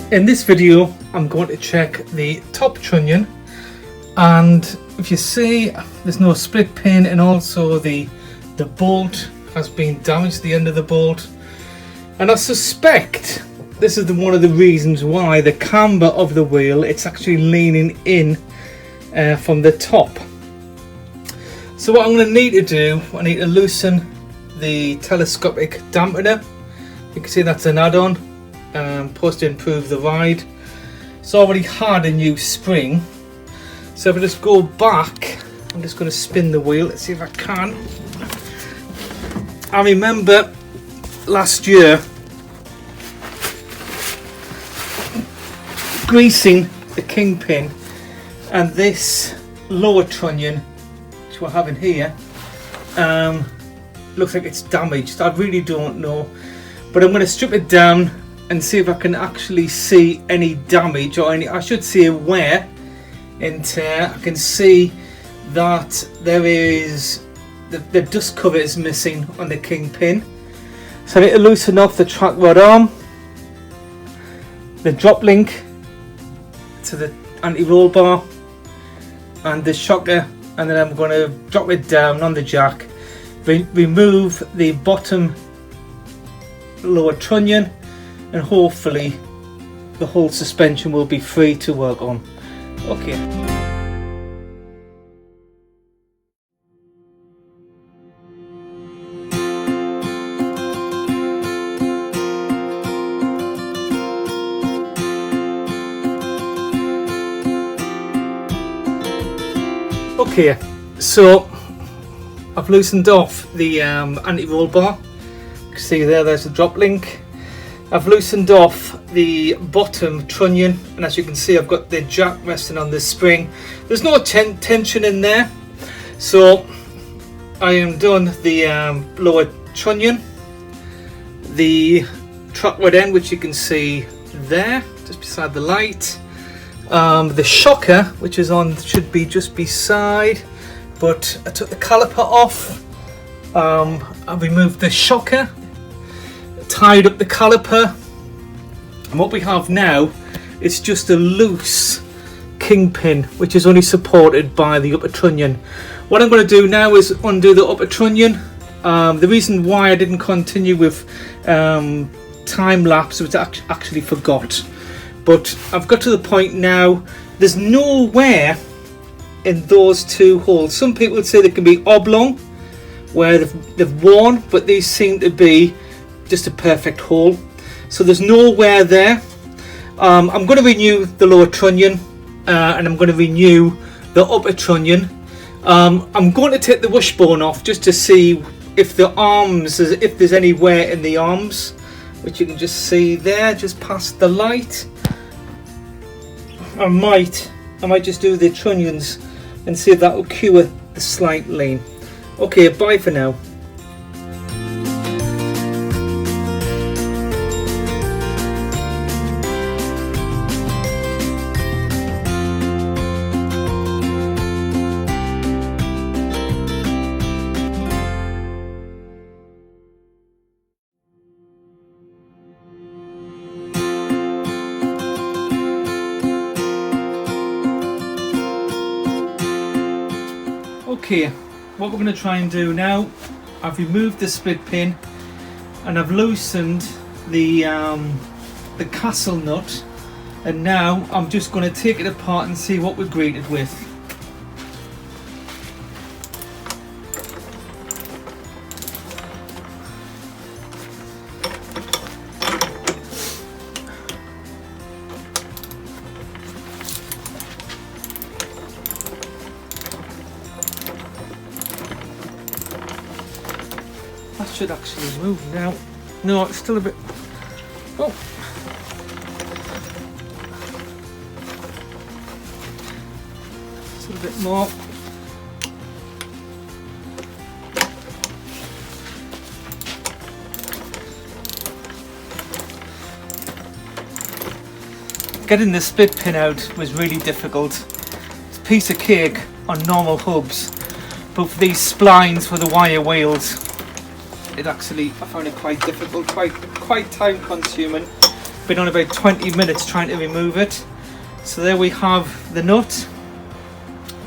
In this video I'm going to check the top trunnion, and if you see there's no split pin, and also the bolt has been damaged, the end of the bolt, and I suspect this is one of the reasons why the camber of the wheel, it's actually leaning in from the top. So what I'm going to need to do, I need to loosen the telescopic dampener. You can see that's an add-on, supposed to improve the ride. It's already had a new spring, so if I just go back, I'm just going to spin the wheel. Let's see if I can. I remember last year greasing the Kingpin, and this lower trunnion, which we're having here, looks like it's damaged. I really don't know, but I'm going to strip it down and see if I can actually see any damage, or any, I should see a wear and tear. I can see that there is the dust cover is missing on the Kingpin, so I need to loosen off the track rod arm, the drop link to the anti-roll bar, and the shocker, and then I'm going to drop it down on the jack, remove the bottom lower trunnion, and hopefully the whole suspension will be free to work on. Okay. Okay, so I've loosened off the anti-roll bar. You can see there's a drop link. I've loosened off the bottom trunnion, and as you can see I've got the jack resting on the spring. There's no tension in there, so I am done the lower trunnion, the track rod end, which you can see there just beside the light, the shocker, which is on, should be just beside, but I took the caliper off. I removed the shocker, tied up the caliper, and what we have now is just a loose Kingpin, which is only supported by the upper trunnion. What I'm going to do now is undo the upper trunnion. The reason why I didn't continue with time lapse was I actually forgot, but I've got to the point now. There's no wear in those two holes. Some people would say they can be oblong where they've worn, but these seem to be just a perfect hole, so there's no wear there. I'm going to renew the lower trunnion, and I'm going to renew the upper trunnion. I'm going to take the wishbone off just to see if the arms, if there's any wear in the arms, which you can just see there just past the light. I might just do the trunnions and see if that will cure the slight lean. Okay, bye for now. Okay, what we're going to try and do now, I've removed the split pin and I've loosened the castle nut, and now I'm just going to take it apart and see what we're greeted with. That should actually move now. No, it's still a bit. Oh. Still a bit more. Getting the split pin out was really difficult. It's a piece of cake on normal hubs, but for these splines for the wire wheels, I found it quite difficult, quite time consuming. been on about 20 minutes trying to remove it. So there we have the nut.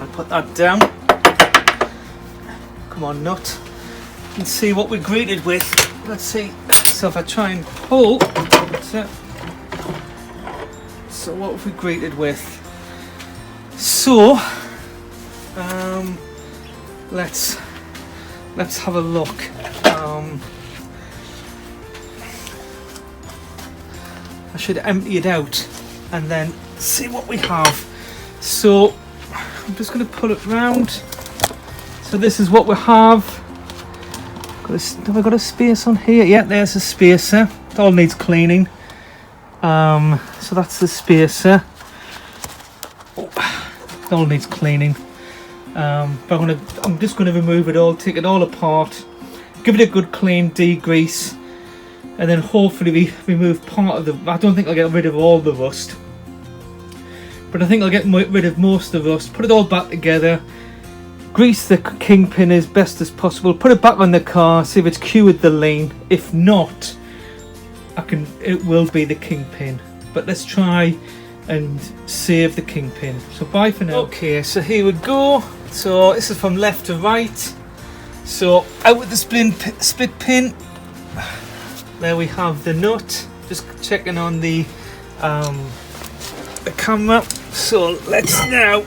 I'll put that down. Come on, nut. And see what we're greeted with. Let's see. So if I try and pull, that's it. So what have we greeted with? So let's have a look. I should empty it out and then see what we have. So I'm just going to pull it round. So this is what we have. Have I got a space on here? Yeah, there's a spacer. It all needs cleaning. So that's the spacer. It all needs cleaning. But I'm just going to remove it all, take it all apart, give it a good clean, degrease, and then hopefully we remove part of the. I don't think I'll get rid of all the rust, but I think I'll get rid of most of the rust. Put it all back together. Grease the Kingpin as best as possible. Put it back on the car. See if it's cured the lean. If not, it will be the Kingpin. But let's try and save the Kingpin. So bye for now. Okay, so here we go. So this is from left to right. So out with the split pin. There we have the nut. Just checking on the camera. So let's now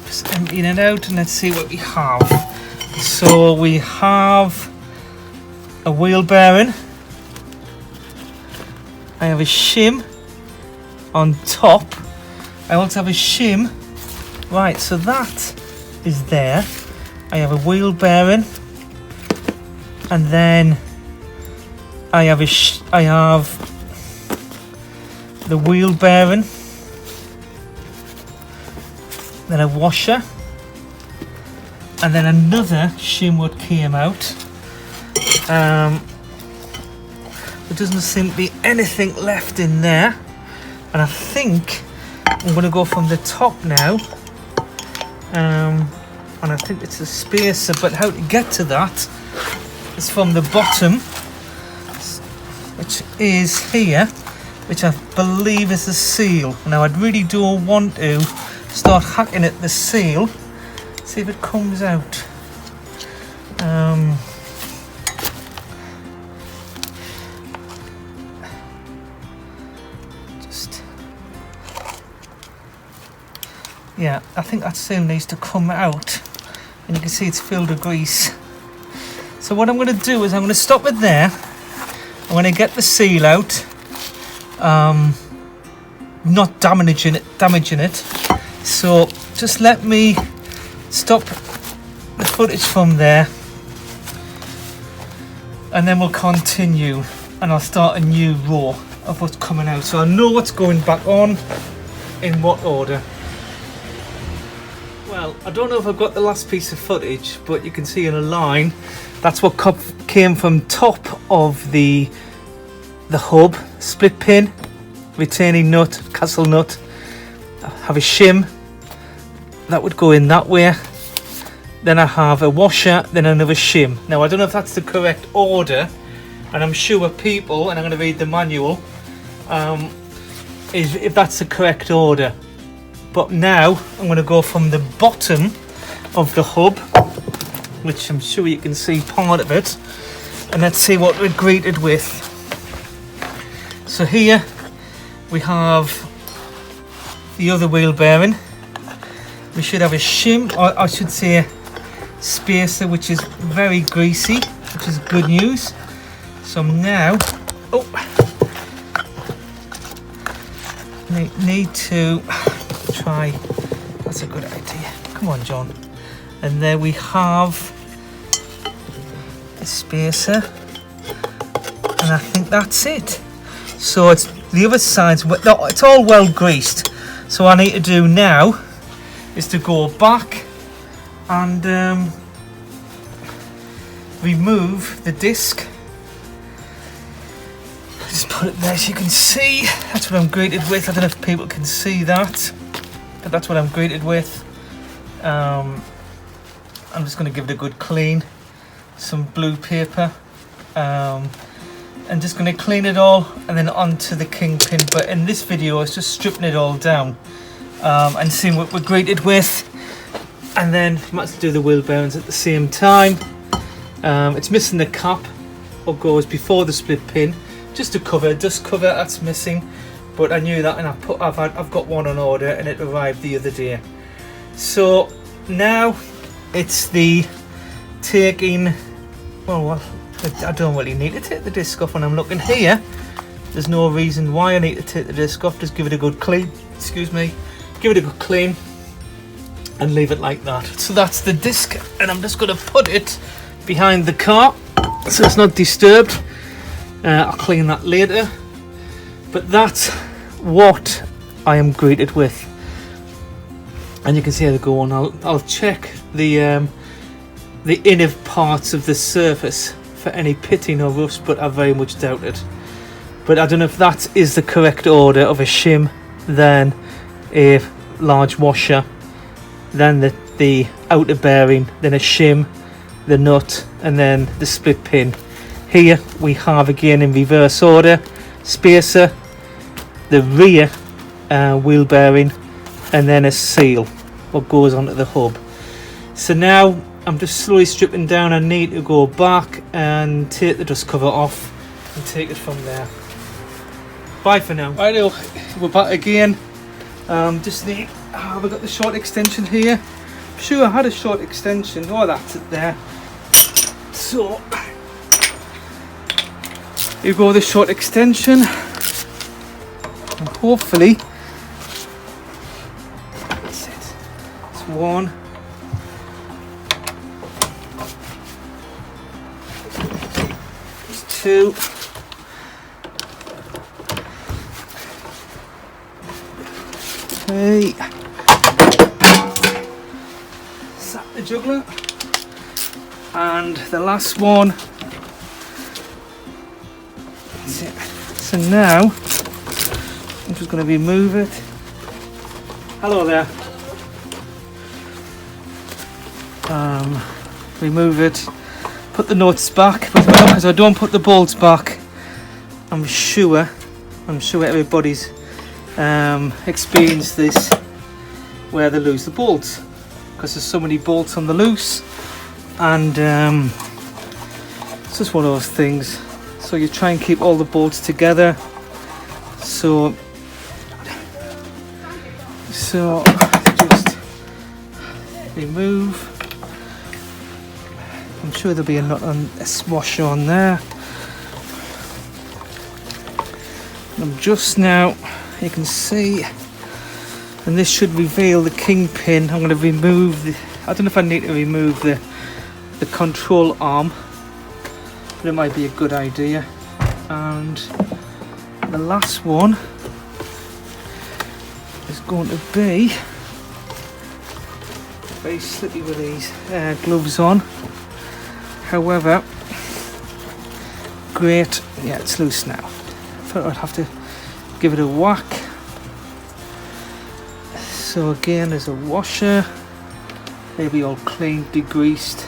just emptying it out and let's see what we have. So we have a wheel bearing. I have a shim on top. I also have a shim. Right, so that is there. I have a wheel bearing, and then I have the wheel bearing, then a washer, and then another shim what came out. There doesn't seem to be anything left in there, and I think I'm going to go from the top now, and I think it's a spacer, but how to get to that is from the bottom, which is here, which I believe is the seal. Now I really don't want to start hacking at the seal. See if it comes out. Yeah, I think that seal needs to come out, and you can see it's filled with grease. So what I'm going to do is I'm going to stop it there. I'm going to get the seal out, not damaging it. So just let me stop the footage from there, and then we'll continue, and I'll start a new row of what's coming out, so I know what's going back on in what order. Well, I don't know if I've got the last piece of footage, but you can see in a line that's what came from top of the hub. Split pin, retaining nut, castle nut. I have a shim that would go in that way. Then I have a washer, then another shim. Now I don't know if that's the correct order, and I'm sure people, and I'm going to read the manual, is if that's the correct order. But now I'm going to go from the bottom of the hub, which I'm sure you can see part of it, and let's see what we're greeted with. So here we have the other wheel bearing. We should have a shim, or I should say a spacer, which is very greasy, which is good news. So now, need to try. That's a good idea. Come on, John. And there we have the spacer, and I think that's it. So it's the other side's it's all well greased. So what I need to do now is to go back and remove the disc. Just put it there, as you can see. That's what I'm greeted with. I don't know if people can see that, but that's what I'm greeted with. I'm just going to give it a good clean. Some blue paper. and just going to clean it all and then onto the Kingpin. But in this video it's just stripping it all down and seeing what we're greeted with, and then you might have to do the wheel bearings at the same time. It's missing the cap, what goes before the split pin, just a cover, dust cover, that's missing, but I knew that, and I've got one on order and it arrived the other day. So now it's the taking, well, I don't really need to take the disc off when I'm looking here. There's no reason why I need to take the disc off. Just give it a good clean, excuse me, give it a good clean and leave it like that. So that's the disc, and I'm just going to put it behind the car so it's not disturbed. I'll clean that later, but that's what I am greeted with, and you can see how they go on. I'll check the inner parts of the surface for any pitting or rust, but I very much doubt it. But I don't know if that is the correct order of a shim, then a large washer, then the outer bearing, then a shim, the nut, and then the split pin. Here we have, again in reverse order, spacer, the rear wheel bearing, and then a seal what goes onto the hub. So now I'm just slowly stripping down. I need to go back and take the dust cover off and take it from there. Bye for now. Right, we're back again. Just need, have I got the short extension here? I'm sure I had a short extension. Oh, that's it there. So here go, the short extension, and hopefully that's it. It's one. It's two. Okay. Sat the juggler. And the last one. That's it. So now I'm just going to remove it. Hello there. Remove it. Put the nuts back, but because I don't put the bolts back, I'm sure everybody's experienced this, where they lose the bolts because there's so many bolts on the loose, and it's just one of those things. So you try and keep all the bolts together. So just remove. I'm sure there'll be a nut on a washer on there. I'm just now, you can see, and this should reveal the Kingpin. I'm going to remove the, I don't know if I need to remove the control arm, but it might be a good idea. And the last one is going to be very slippy with these gloves on. However, great, yeah, it's loose now. I thought I'd have to give it a whack. So again, there's a washer, maybe all clean, degreased,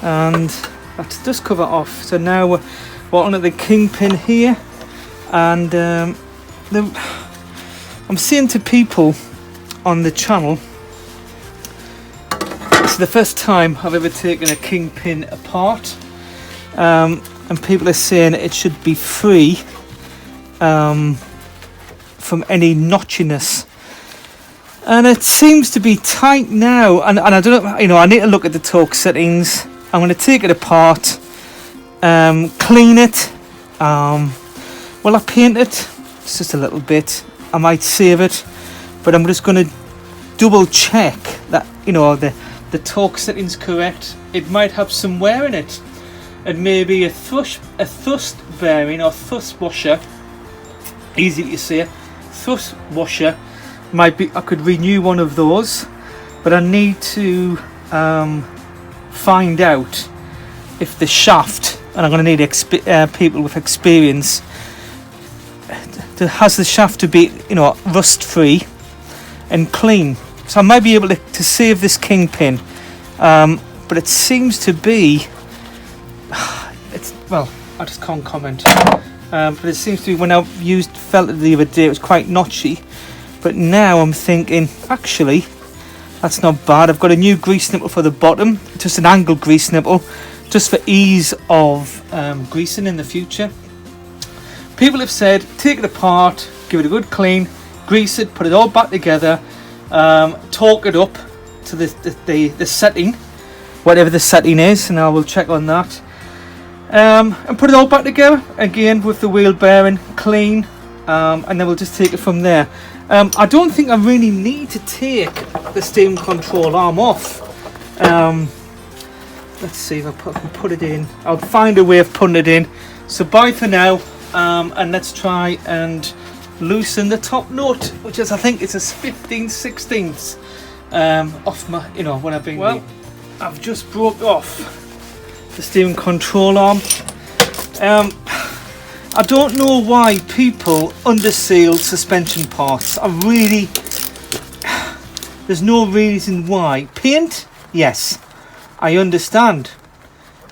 and that's the dust cover off. So now we're onto the Kingpin here, and I'm saying to people on the channel, it's the first time I've ever taken a Kingpin apart, and people are saying it should be free from any notchiness, and it seems to be tight now. And I don't know, you know, I need to look at the torque settings. I'm going to take it apart, clean it. Will I paint it? It's just a little bit. I might save it, but I'm just going to double check that, you know, the torque settings correct. It might have some wear in it, and maybe a thrust bearing or thrust washer, easy to say, thrust washer might be, I could renew one of those, but I need to find out if the shaft, and I'm going to need people with experience, has the shaft to be, you know, rust free and clean. So I might be able to save this Kingpin, but it seems to be, it's, well, I just can't comment. But it seems to be, when I've felt it the other day, it was quite notchy. But now I'm thinking, actually, that's not bad. I've got a new grease nipple for the bottom, just an angled grease nipple, just for ease of greasing in the future. People have said, take it apart, give it a good clean, grease it, put it all back together, torque it up to the setting, whatever the setting is, and I will check on that. And put it all back together again with the wheel bearing clean, and then we'll just take it from there. I don't think I really need to take the steering control arm off. Let's see if I can put it in. I'll find a way of putting it in. So bye for now, and let's try and loosen the top nut, which is, I think it's a 15/16 off my, when I've been. Well, I've just broke off the steering control arm. I don't know why people underseal suspension parts. There's no reason why. Paint, yes, I understand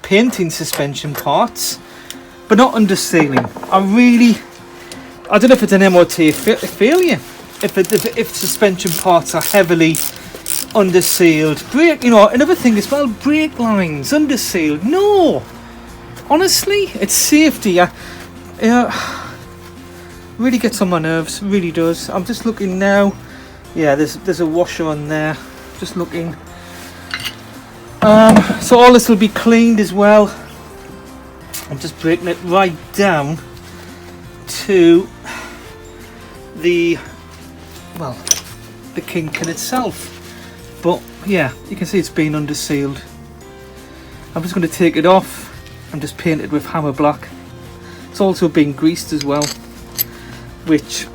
painting suspension parts, but not undersealing. I don't know if it's an MOT failure. If suspension parts are heavily undersealed, another thing as well, brake lines undersealed. No, honestly, it's safety. Really gets on my nerves, really does. I'm just looking now. Yeah, there's a washer on there. Just looking. So all this will be cleaned as well. I'm just breaking it right down to the Kingpin itself. But yeah, you can see it's been undersealed. I'm just going to take it off and just paint it with hammer black. It's also been greased as well, which,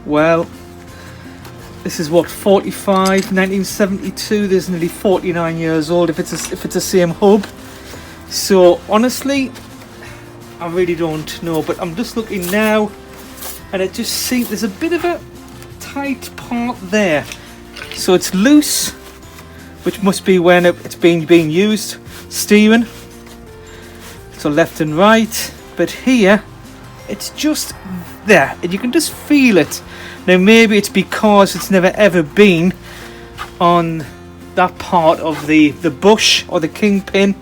well, this is what, 45, 1972. There's nearly 49 years old if it's the same hub. So honestly, I really don't know. But I'm just looking now, and it just seems there's a bit of a tight part there. So it's loose, which must be when it's being used. Steering, so left and right. But here, it's just there, and you can just feel it. Now maybe it's because it's never ever been on that part of the bush or the Kingpin.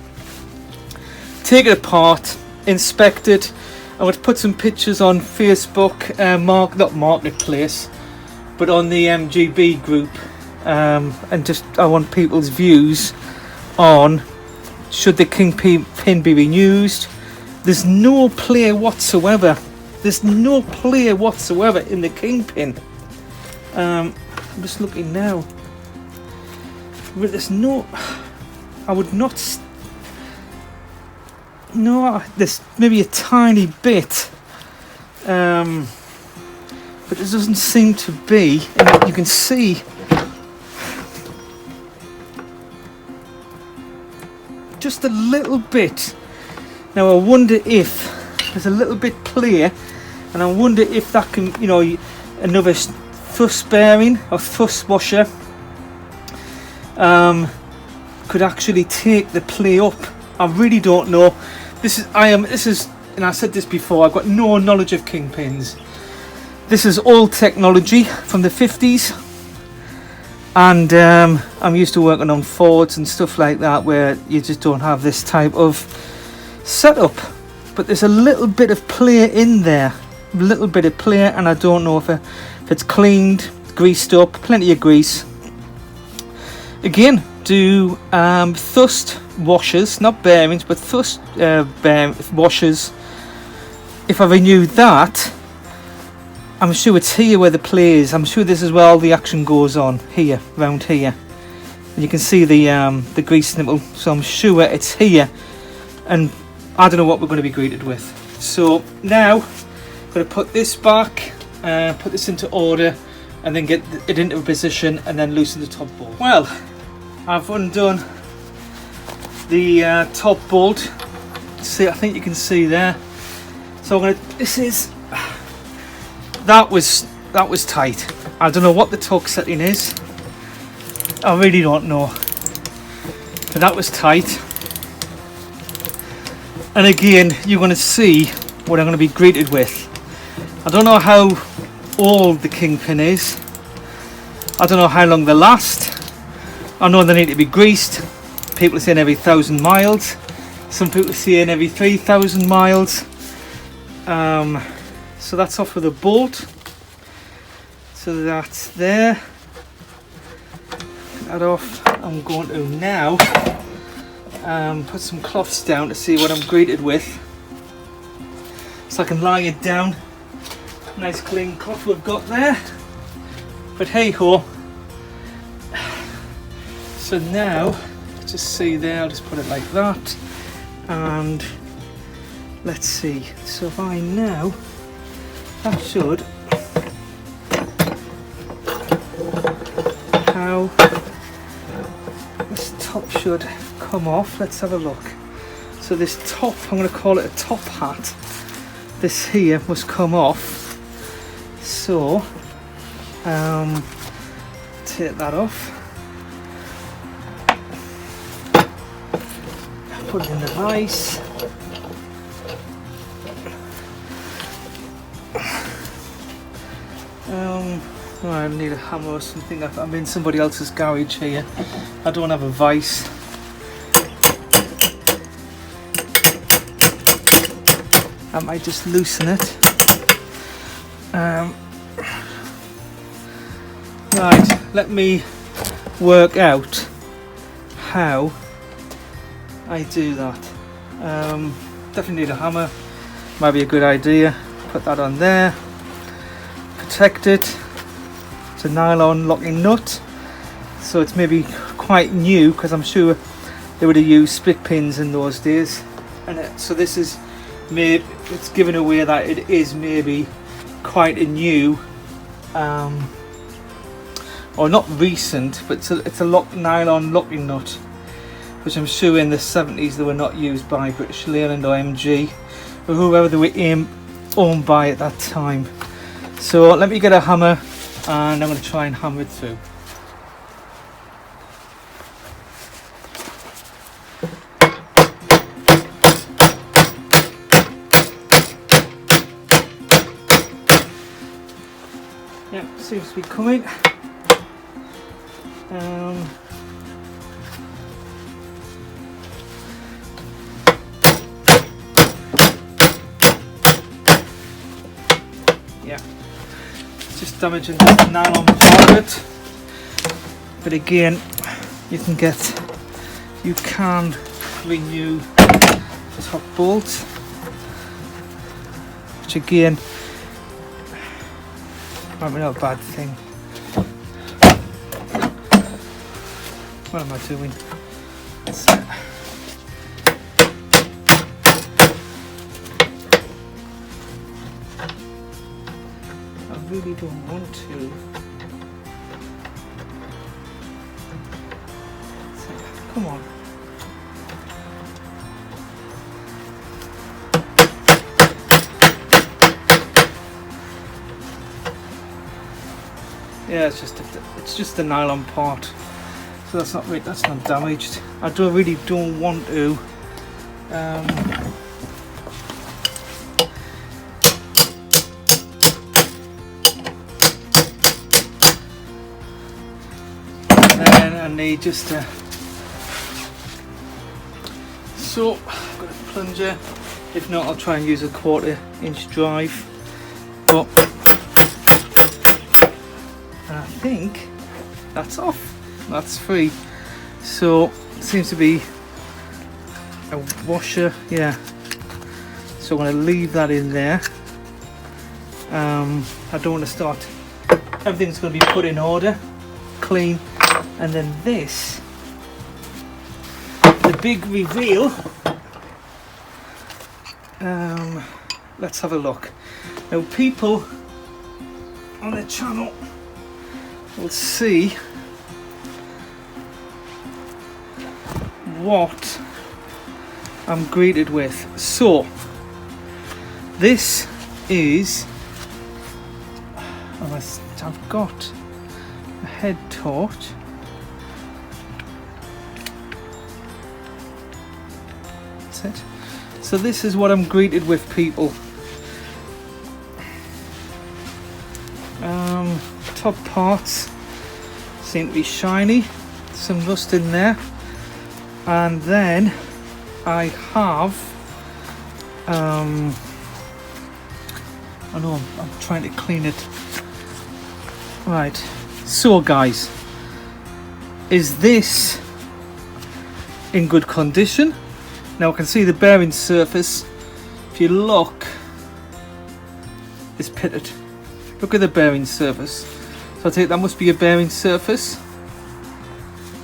Take it apart, inspect it. I would put some pictures on Facebook, not Marketplace, but on the MGB group, and just I want people's views on, should the Kingpin be renewed? There's no play whatsoever. There's no play whatsoever in the Kingpin. I'm just looking now. There's no. I would not. No, there's maybe a tiny bit. But it doesn't seem to be. And you can see. Just a little bit. Now I wonder if there's a little bit play, and I wonder if that can, another thrust bearing or thrust washer could actually take the play up. I really don't know. This is, and I said this before, I've got no knowledge of Kingpins. This is old technology from the 50s. And I'm used to working on Fords and stuff like that, where you just don't have this type of setup. But there's a little bit of play in there, and I don't know if it's cleaned, greased up, plenty of grease. Again, do thrust washers, not bearings, but thrust washers. If I renew that, I'm sure it's here where the play is. I'm sure this is where all the action goes on, here, round here. And you can see the grease nipple, so I'm sure it's here. And I don't know what we're going to be greeted with. So now, I'm going to put this back, put this into order, and then get it into a position, and then loosen the top bolt. Well, I've undone the top bolt. See, I think you can see there. So I'm going to, that was tight. I don't know what the torque setting is. I really don't know. But that was tight. And again, you're going to see what I'm going to be greeted with. I don't know how old the Kingpin is. I don't know how long they last. I know they need to be greased. People are saying every 1,000 miles. Some people are saying every 3,000 miles. So that's off with a bolt. So that's there. Get that off. I'm going to now put some cloths down to see what I'm greeted with. So I can lie it down. Nice clean cloth we've got there. But hey ho. So now, just see there, I'll just put it like that. And let's see. So if I now, that should, how this top should come off. Let's have a look. So this top, I'm going to call it a top hat. This here must come off. So take that off, put it in the vise. I need a hammer or something. I'm in somebody else's garage here. I don't have a vise. I might just loosen it. Right, let me work out how I do that. Definitely need a hammer. Might be a good idea. Put that on there. Protect it. It's a nylon locking nut. So it's maybe quite new, because I'm sure they would have used split pins in those days. And so this is maybe, it's given away that it is maybe quite a new or not recent, but it's a nylon locking nut, which I'm sure in the 70s they were not used by British Leyland or MG or whoever they were owned by at that time. So let me get a hammer and I'm going to try and hammer it through. Yeah, seems to be coming. Yeah, just damaging the nylon part of it. But again, you can renew the top bolt, which again, might be not a bad thing. What am I doing? I really don't want to. Come on. Yeah, it's just the nylon part, so that's not damaged. I really don't want to. Then I need just a. So I've got a plunger. If not, I'll try and use a 1/4-inch drive. But I think that's off. That's free. So it seems to be a washer. Yeah. So I'm going to leave that in there. I don't want to start. Everything's going to be put in order, clean, and then this. The big reveal. Let's have a look. Now, people on the channel will see what I'm greeted with. So this is, I've got a head torch. That's it. So this is what I'm greeted with, people. Top parts seem to be shiny, some rust in there, and then I have I know I'm trying to clean it. Right, so guys, is this in good condition? Now I can see the bearing surface, if you look, is pitted. Look at the bearing surface. So I take that must be a bearing surface.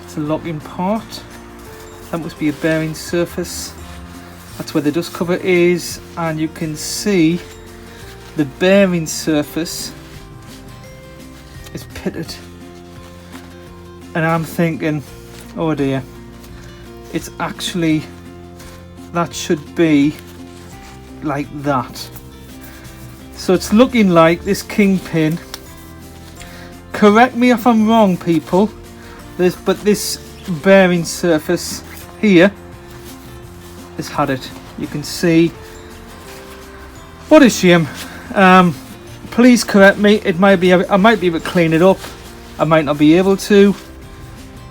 It's a locking part. That must be a bearing surface. That's where the dust cover is, and you can see the bearing surface is pitted. And I'm thinking, oh dear, it's actually, that should be like that. So it's looking like this Kingpin, correct me if I'm wrong, people, but this bearing surface here has had it. You can see. What a shame. Please correct me. It might be, I might be able to clean it up, I might not be able to,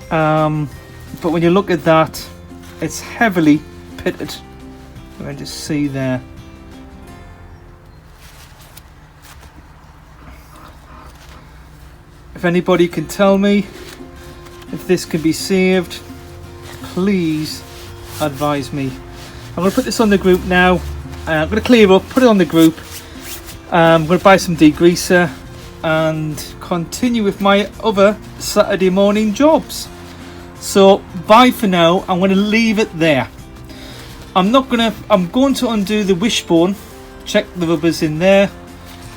but when you look at that, it's heavily pitted. You can just see there. If anybody can tell me if this can be saved, please advise me. I'm going to put this on the group now. I'm going to clear up, put it on the group. I'm going to buy some degreaser and continue with my other Saturday morning jobs. So bye for now. I'm going to leave it there. I'm going to undo the wishbone, check the rubbers in there.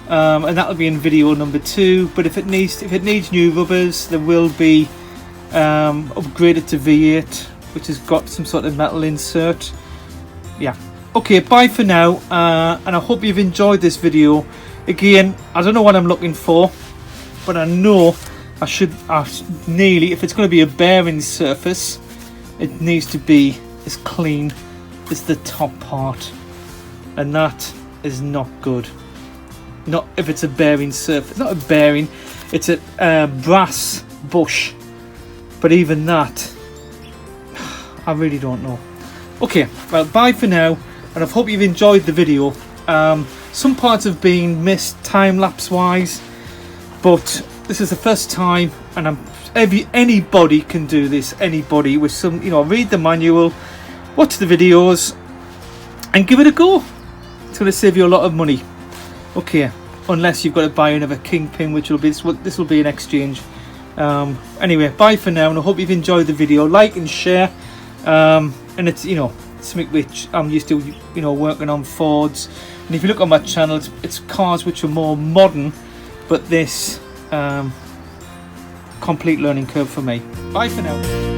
And that'll be in video number 2. But if it needs new rubbers, there will be upgraded to V8, which has got some sort of metal insert. Yeah. Okay, bye for now, and I hope you've enjoyed this video. Again, I don't know what I'm looking for, but I know if it's going to be a bearing surface, it needs to be as clean as the top part, and that is not good. Not if it's a bearing surface, not a bearing, it's a brass bush, but even that, I really don't know. Okay, well, bye for now, and I hope you've enjoyed the video. Some parts have been missed time-lapse wise, but this is the first time, and anybody can do this. Anybody with some, read the manual, watch the videos, and give it a go. It's going to save you a lot of money. Okay, unless you've got to buy another Kingpin, which will be this will be an exchange. Anyway, bye for now, and I hope you've enjoyed the video. Like and share. And it's something which I'm used to, working on Fords. And if you look on my channel, it's cars which are more modern, but this complete learning curve for me. Bye for now.